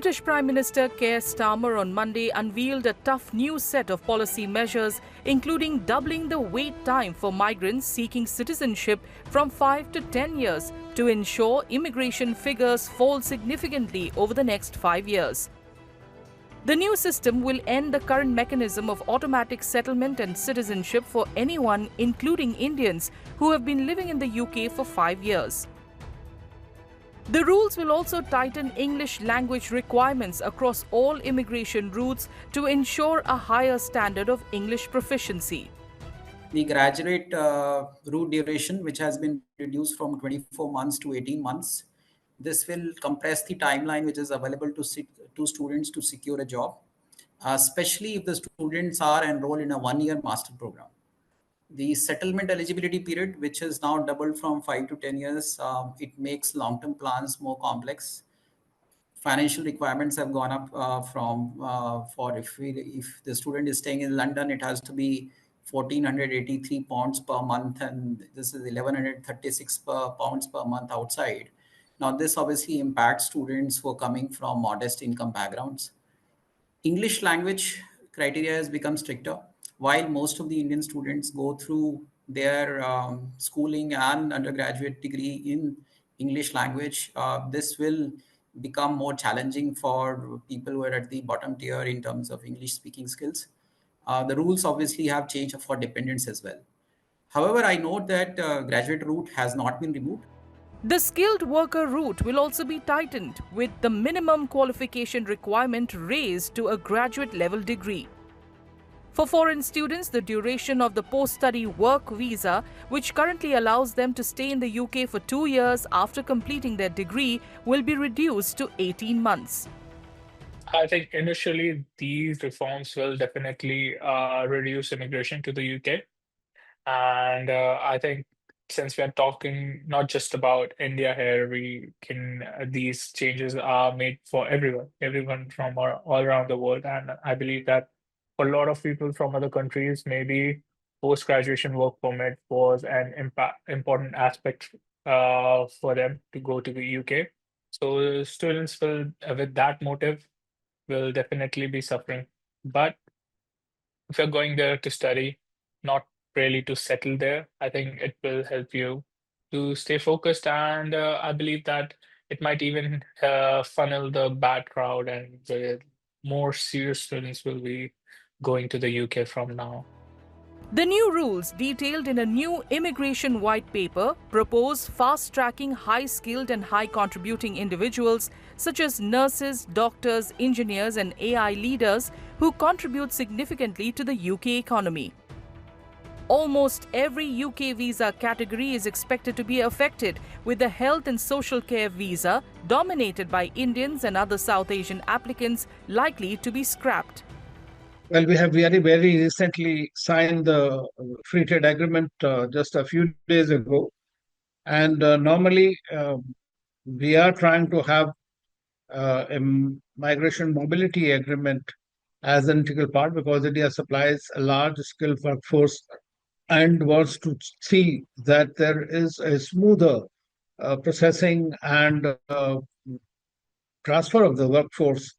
British Prime Minister Keir Starmer on Monday unveiled a tough new set of policy measures, including doubling the wait time for migrants seeking citizenship from 5 to 10 years to ensure immigration figures fall significantly over the next 5 years. The new system will end the current mechanism of automatic settlement and citizenship for anyone, including Indians, who have been living in the UK for 5 years. The rules will also tighten English language requirements across all immigration routes to ensure a higher standard of English proficiency. The graduate route duration, which has been reduced from 24 months to 18 months, this will compress the timeline which is available to students to secure a job, especially if the students are enrolled in a one-year master program. The settlement eligibility period, which is now doubled from 5 to 10 years, it makes long-term plans more complex. Financial requirements have gone up for if the student is staying in London, it has to be 1,483 pounds per month, and this is 1,136 pounds per month outside. Now, this obviously impacts students who are coming from modest income backgrounds. English language criteria has become stricter. While most of the Indian students go through their schooling and undergraduate degree in English language, this will become more challenging for people who are at the bottom tier in terms of English speaking skills. The rules obviously have changed for dependents as well. However, I note that graduate route has not been removed. The skilled worker route will also be tightened, with the minimum qualification requirement raised to a graduate level degree. For foreign students, the duration of the post-study work visa, which currently allows them to stay in the UK for 2 years after completing their degree, will be reduced to 18 months. I think initially these reforms will definitely reduce immigration to the UK. And I think since we are talking not just about India here, these changes are made for everyone from all around the world. And I believe that for a lot of people from other countries, maybe post-graduation work permit was an important aspect for them to go to the UK. So students will, with that motive, will definitely be suffering. But if you're going there to study, not really to settle there, I think it will help you to stay focused. And I believe that it might even funnel the bad crowd, and the more serious students will be going to the UK from now. The new rules, detailed in a new immigration white paper, propose fast-tracking high-skilled and high-contributing individuals such as nurses, doctors, engineers and AI leaders who contribute significantly to the UK economy. Almost every UK visa category is expected to be affected, with the health and social care visa, dominated by Indians and other South Asian applicants, likely to be scrapped. Well, we have very recently signed the free trade agreement just a few days ago. And normally, we are trying to have a migration mobility agreement as an integral part, because India supplies a large skilled workforce and wants to see that there is a smoother processing and transfer of the workforce,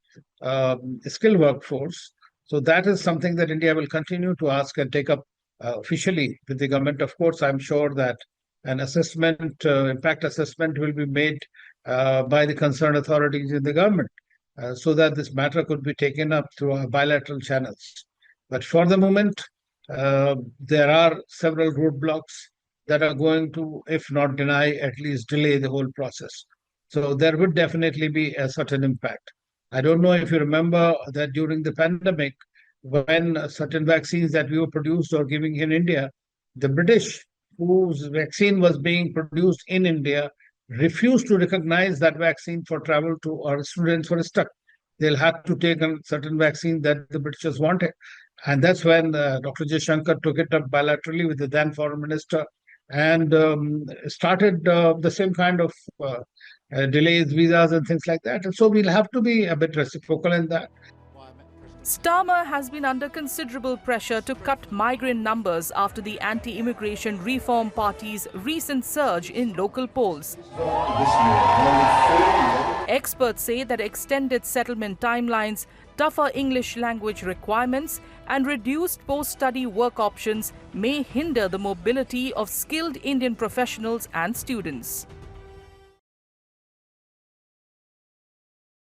skilled workforce. So that is something that India will continue to ask and take up officially with the government. Of course, I'm sure that an assessment, impact assessment will be made by the concerned authorities in the government so that this matter could be taken up through bilateral channels. But for the moment, there are several roadblocks that are going to, if not deny, at least delay the whole process. So there would definitely be a certain impact. I don't know if you remember that during the pandemic, when certain vaccines that we were produced or giving in India, the British, whose vaccine was being produced in India, refused to recognize that vaccine for travel to our students were stuck. They'll have to take a certain vaccine that the Britishers wanted. And that's when Dr. Jaishankar took it up bilaterally with the then foreign minister and started the same kind of delays, visas and things like that. And so we'll have to be a bit reciprocal in that. Starmer has been under considerable pressure to cut migrant numbers after the anti-immigration Reform Party's recent surge in local polls. Experts say that extended settlement timelines, tougher English language requirements, and reduced post-study work options may hinder the mobility of skilled Indian professionals and students.